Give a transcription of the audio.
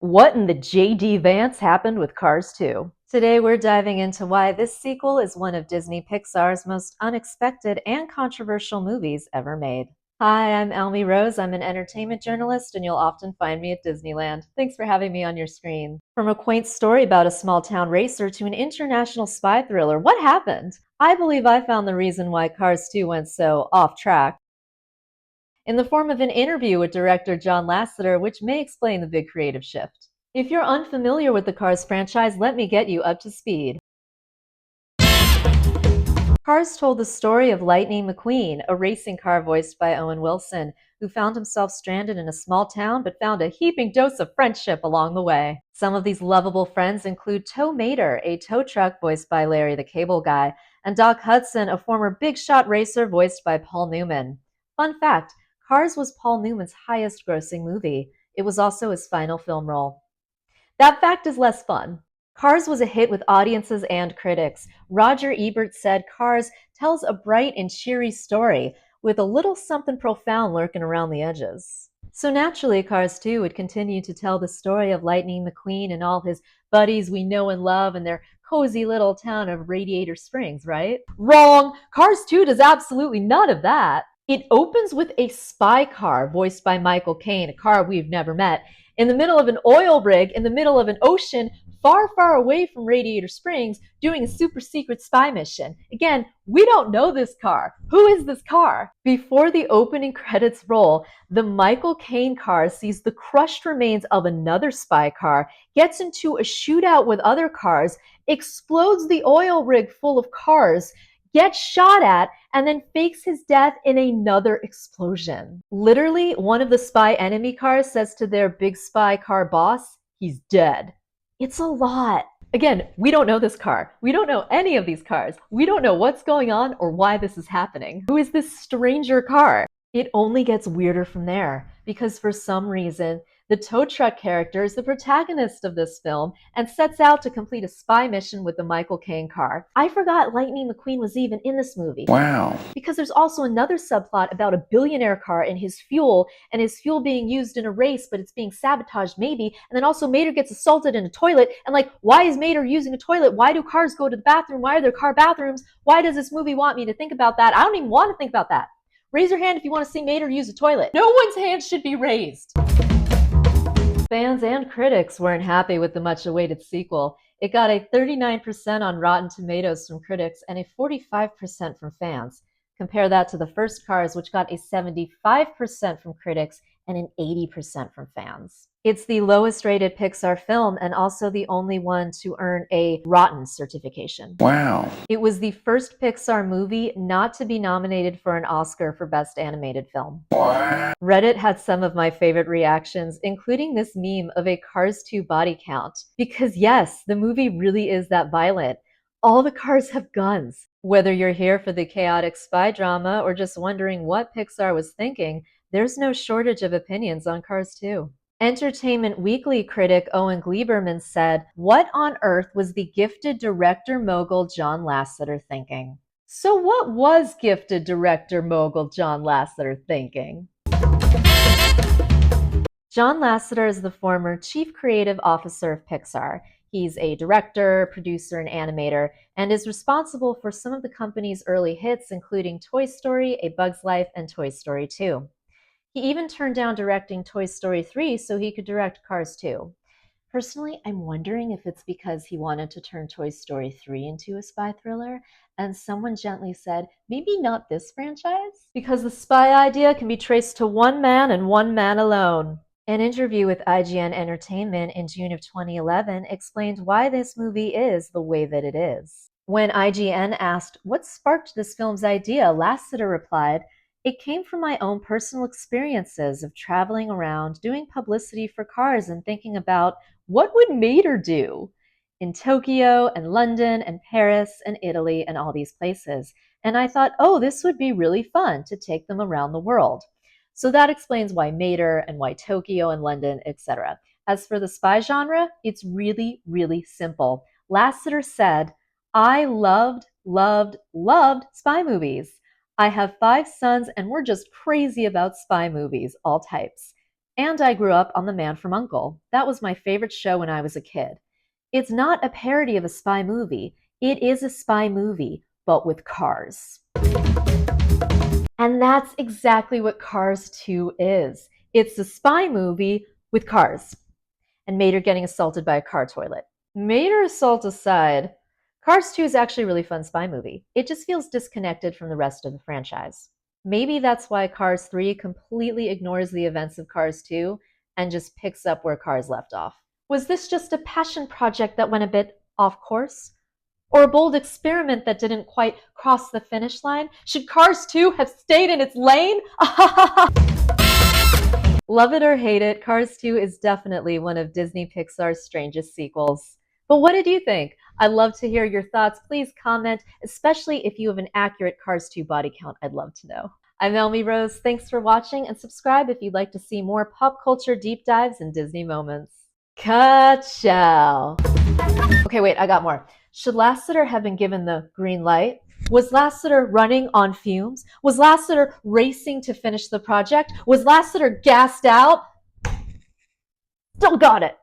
What in the JD Vance happened with Cars 2? Today we're diving into why this sequel is one of Disney Pixar's most unexpected and controversial movies ever made. Hi, I'm Elmy Rose. I'm an entertainment journalist, and you'll often find me at Disneyland. Thanks for having me on your screen. From a quaint story about a small town racer to an international spy thriller, what happened? I believe I found the reason why Cars 2 went so off track in the form of an interview with director John Lasseter, which may explain the big creative shift. If you're unfamiliar with the Cars franchise, let me get you up to speed. Cars told the story of Lightning McQueen, a racing car voiced by Owen Wilson, who found himself stranded in a small town but found a heaping dose of friendship along the way. Some of these lovable friends include Tow Mater, a tow truck voiced by Larry the Cable Guy, and Doc Hudson, a former big shot racer voiced by Paul Newman. Fun fact, Cars was Paul Newman's highest grossing movie. It was also his final film role. That fact is less fun. Cars was a hit with audiences and critics. Roger Ebert said Cars tells a bright and cheery story with a little something profound lurking around the edges. So naturally, Cars 2 would continue to tell the story of Lightning McQueen and all his buddies we know and love in their cozy little town of Radiator Springs, right? Wrong! Cars 2 does absolutely none of that. It opens with a spy car voiced by Michael Caine, a car we've never met, in the middle of an oil rig, in the middle of an ocean, far, far away from Radiator Springs, doing a super secret spy mission. Again, we don't know this car. Who is this car? Before the opening credits roll, the Michael Caine car sees the crushed remains of another spy car, gets into a shootout with other cars, explodes the oil rig full of cars, gets shot at, and then fakes his death in another explosion. Literally, one of the spy enemy cars says to their big spy car boss, he's dead. It's a lot. Again, we don't know this car. We don't know any of these cars. We don't know what's going on or why this is happening. Who is this stranger car? It only gets weirder from there, because for some reason, the tow truck character is the protagonist of this film and sets out to complete a spy mission with the Michael Caine car. I forgot Lightning McQueen was even in this movie. Wow. Because there's also another subplot about a billionaire car and his fuel being used in a race, but it's being sabotaged maybe. And then also Mater gets assaulted in a toilet. And like, why is Mater using a toilet? Why do cars go to the bathroom? Why are there car bathrooms? Why does this movie want me to think about that? I don't even want to think about that. Raise your hand if you want to see Mater use a toilet. No one's hand should be raised. Fans and critics weren't happy with the much-awaited sequel. It got a 39% on Rotten Tomatoes from critics and a 45% from fans. Compare that to the first Cars, which got a 75% from critics and an 80% from fans. It's the lowest rated Pixar film and also the only one to earn a Rotten certification. Wow. It was the first Pixar movie not to be nominated for an Oscar for Best Animated Film. Reddit had some of my favorite reactions, including this meme of a Cars 2 body count. Because yes, the movie really is that violent. All the cars have guns. Whether you're here for the chaotic spy drama or just wondering what Pixar was thinking, there's no shortage of opinions on Cars 2. Entertainment Weekly critic Owen Gleiberman said, "What on earth was the gifted director mogul John Lasseter thinking?" So what was gifted director mogul John Lasseter thinking? John Lasseter is the former chief creative officer of Pixar. He's a director, producer, and animator, and is responsible for some of the company's early hits, including Toy Story, A Bug's Life, and Toy Story 2. He even turned down directing Toy Story 3 so he could direct Cars 2. Personally, I'm wondering if it's because he wanted to turn Toy Story 3 into a spy thriller, and someone gently said, maybe not this franchise? Because the spy idea can be traced to one man and one man alone. An interview with IGN Entertainment in June of 2011 explained why this movie is the way that it is. When IGN asked, what sparked this film's idea, Lasseter replied, "It came from my own personal experiences of traveling around, doing publicity for cars and thinking about what would Mater do in Tokyo and London and Paris and Italy and all these places. And I thought, oh, this would be really fun to take them around the world." So that explains why Mater and why Tokyo and London, etc. As for the spy genre, it's really, really simple. Lasseter said, "I loved, loved, loved spy movies. I have 5 sons and we're just crazy about spy movies, all types. And I grew up on The Man from U.N.C.L.E. That was my favorite show when I was a kid. It's not a parody of a spy movie. It is a spy movie, but with cars. And that's exactly what Cars 2 is. It's a spy movie with cars. And Mater getting assaulted by a car toilet. Mater assault aside, Cars 2 is actually a really fun spy movie. It just feels disconnected from the rest of the franchise. Maybe that's why Cars 3 completely ignores the events of Cars 2 and just picks up where Cars left off. Was this just a passion project that went a bit off course? Or a bold experiment that didn't quite cross the finish line? Should Cars 2 have stayed in its lane? Love it or hate it, Cars 2 is definitely one of Disney Pixar's strangest sequels. But what did you think? I'd love to hear your thoughts. Please comment, especially if you have an accurate Cars 2 body count. I'd love to know. I'm Elmi Rose. Thanks for watching, and subscribe if you'd like to see more pop culture deep dives and Disney moments. Ka-chow. Okay, wait, I got more. Should Lasseter have been given the green light? Was Lasseter running on fumes? Was Lasseter racing to finish the project? Was Lasseter gassed out? Still got it.